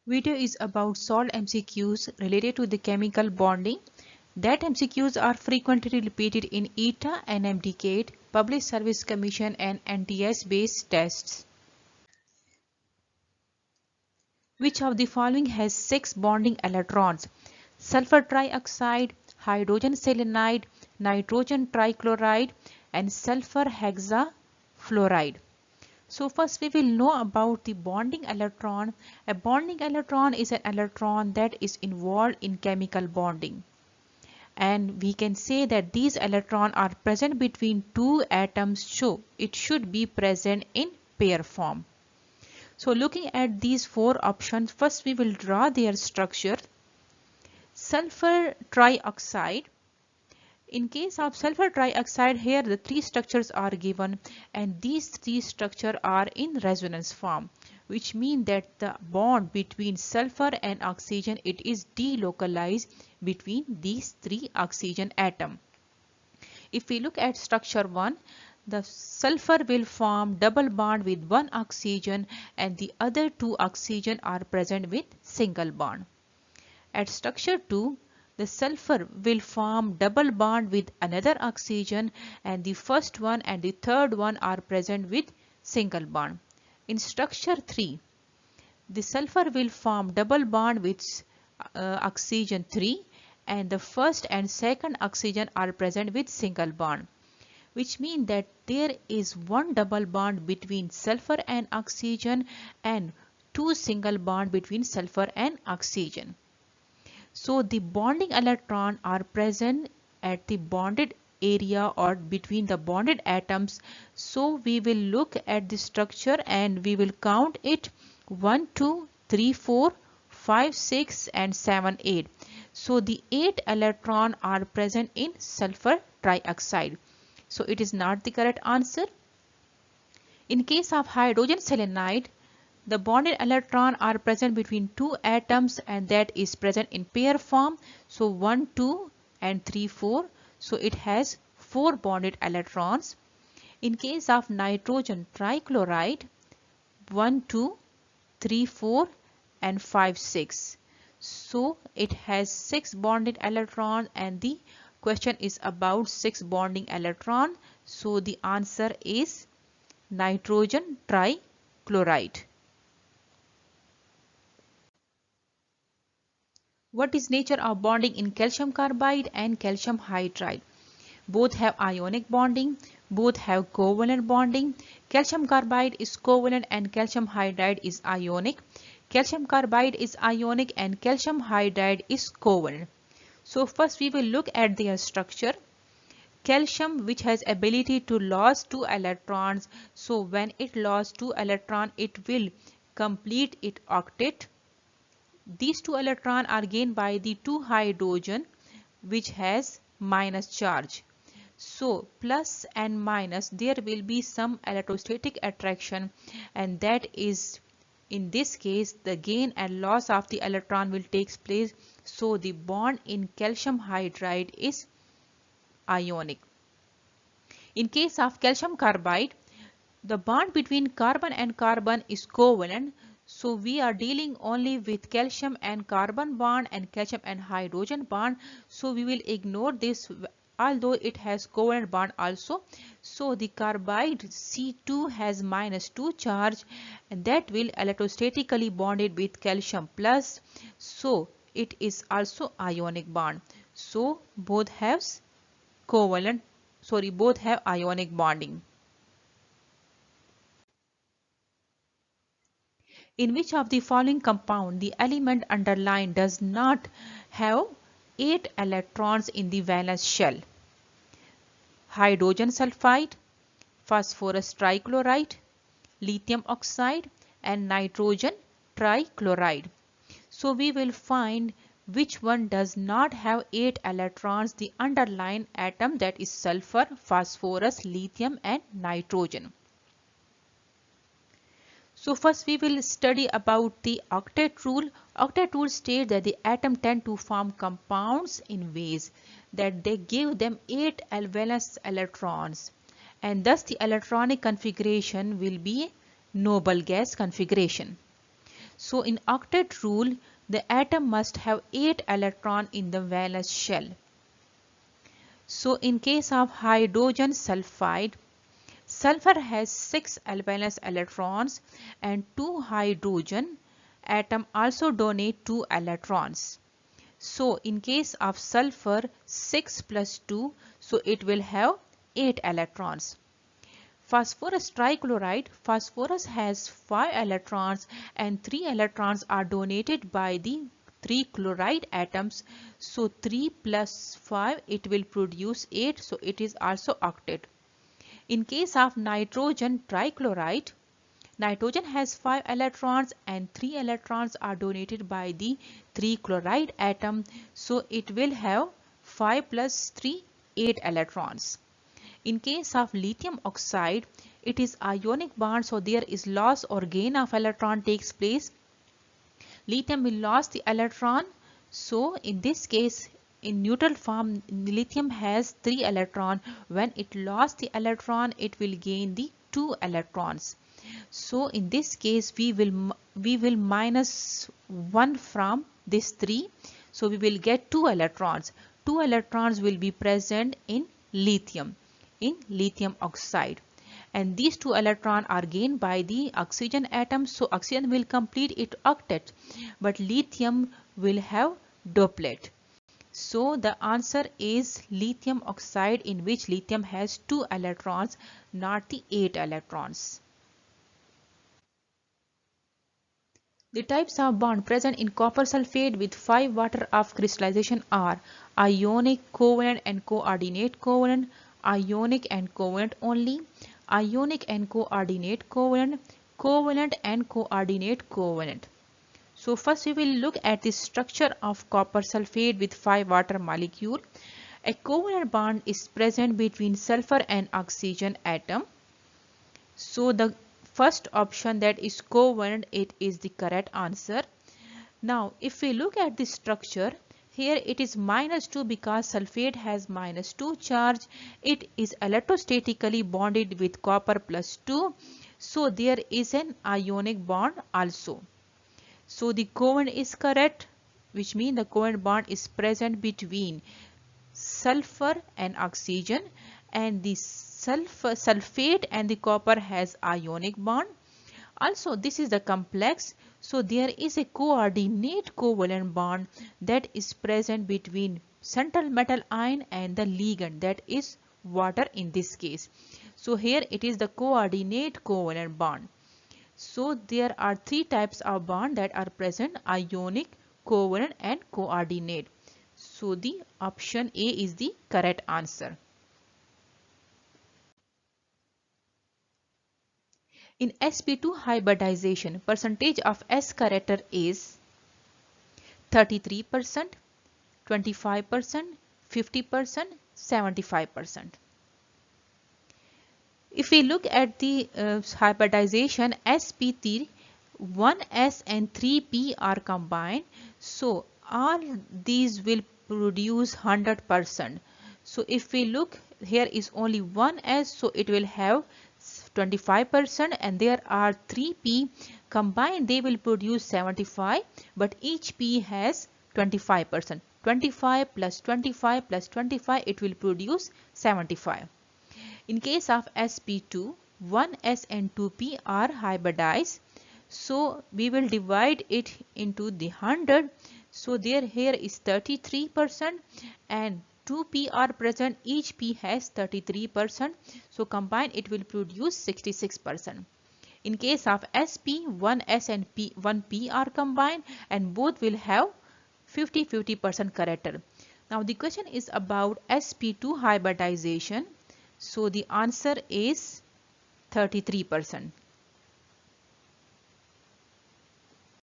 Video is about solved MCQs related to the chemical bonding. That MCQs are frequently repeated in ETEA, NMDCAT, Public Service Commission and NTS based tests. Which of the following has 6 bonding electrons? Sulfur trioxide, hydrogen selenide, nitrogen trichloride and sulfur hexafluoride. So first we will know about the bonding electron. A bonding electron is an electron that is involved in chemical bonding. And we can say that these electrons are present between two atoms, so it should be present in pair form. So looking at these four options, first we will draw their structure. Sulfur trioxide. In case of sulfur trioxide, here the three structures are given and these three structures are in resonance form, which means that the bond between sulfur and oxygen, it is delocalized between these three oxygen atoms. If we look at structure 1, the sulfur will form double bond with one oxygen and the other two oxygen are present with single bond. At structure 2, the sulfur will form double bond with another oxygen and the first one and the third one are present with single bond. In structure 3, the sulfur will form double bond with oxygen 3 and the first and second oxygen are present with single bond, which means that there is one double bond between sulfur and oxygen and two single bond between sulfur and oxygen. So the bonding electrons are present at the bonded area or between the bonded atoms. So we will look at the structure and we will count it 1, 2, 3, 4, 5, 6 and 7, 8. So the 8 electrons are present in sulfur trioxide. So it is not the correct answer. In case of hydrogen selenide, the bonded electrons are present between two atoms and that is present in pair form. So 1, 2 and 3, 4. So it has 4 bonded electrons. In case of nitrogen trichloride, 1, 2, 3, 4 and 5, 6. So it has 6 bonded electrons and the question is about 6 bonding electrons. So the answer is nitrogen trichloride. What is nature of bonding in calcium carbide and calcium hydride? Both have ionic bonding, both have covalent bonding. Calcium carbide is covalent and calcium hydride is ionic. Calcium carbide is ionic and calcium hydride is covalent. So first we will look at their structure. Calcium, which has ability to lose 2 electrons, so when it loses 2 electrons, it will complete its octet. These 2 electrons are gained by the 2 hydrogen which has minus charge. So plus and minus, there will be some electrostatic attraction and that is in this case the gain and loss of the electron will take place. So the bond in calcium hydride is ionic. In case of calcium carbide, the bond between carbon and carbon is covalent. So we are dealing only with calcium and carbon bond and calcium and hydrogen bond. So we will ignore this although it has covalent bond also. So the carbide C2 has minus 2 charge and that will electrostatically bonded with calcium plus. So it is also ionic bond. So both have ionic bonding. In which of the following compound the element underlined does not have 8 electrons in the valence shell? Hydrogen sulfide, phosphorus trichloride, lithium oxide and nitrogen trichloride. So we will find which one does not have 8 electrons, the underlying atom, that is sulfur, phosphorus, lithium and nitrogen. So first we will study about the octet rule. Octet rule states that the atom tend to form compounds in ways that they give them 8 valence electrons and thus the electronic configuration will be noble gas configuration. So in octet rule, the atom must have 8 electrons in the valence shell. So in case of hydrogen sulfide, sulfur has 6 valence electrons and 2 hydrogen atom also donate 2 electrons. So in case of sulfur, 6 plus 2, so it will have 8 electrons. Phosphorus trichloride, phosphorus has 5 electrons and 3 electrons are donated by the 3 chloride atoms. So 3 plus 5, it will produce 8, so it is also octet. In case of nitrogen trichloride, nitrogen has 5 electrons and 3 electrons are donated by the 3 chloride atom. So it will have 5 plus 3, 8 electrons. In case of lithium oxide, it is ionic bond, so there is loss or gain of electron takes place. Lithium will lose the electron. So in this case, in neutral form, lithium has 3 electrons. When it lost the electron, it will gain the 2 electrons. So in this case, we will minus 1 from this 3. So we will get 2 electrons. 2 electrons will be present in lithium oxide. And these 2 electrons are gained by the oxygen atom. So oxygen will complete its octet, but lithium will have duplet. So the answer is lithium oxide, in which lithium has 2 electrons, not the 8 electrons. The types of bond present in copper sulfate with 5 water of crystallization are ionic, covalent and coordinate covalent, ionic and covalent only, ionic and coordinate covalent, covalent and coordinate covalent. So first we will look at the structure of copper sulfate with 5 water molecule. A covalent bond is present between sulfur and oxygen atom. So the first option, that is covalent, it is the correct answer. Now if we look at the structure, here it is -2 because sulfate has -2 charge. It is electrostatically bonded with copper +2. So there is an ionic bond also. So the covalent is correct, which means the covalent bond is present between sulfur and oxygen, and the sulfate and the copper has ionic bond. Also this is the complex, so there is a coordinate covalent bond that is present between central metal ion and the ligand, that is water in this case. So here it is the coordinate covalent bond. So there are 3 types of bond that are present: ionic, covalent and coordinate. So the option A is the correct answer. In sp2 hybridization, percentage of S character is 33%, 25%, 50%, 75%. If we look at the hybridization, sp3, 1s and 3p are combined. So all these will produce 100%. So if we look, here is only 1s, so it will have 25%, and there are 3p combined, they will produce 75, but each p has 25%. 25 plus 25 plus 25, it will produce 75. In case of sp2, 1s and 2p are hybridized. So we will divide it into the 100. So there here is 33% and 2p are present, each p has 33%. So combined it will produce 66%. In case of sp, 1s and 1p are combined and both will have 50-50% character. Now the question is about sp2 hybridization. So the answer is 33%.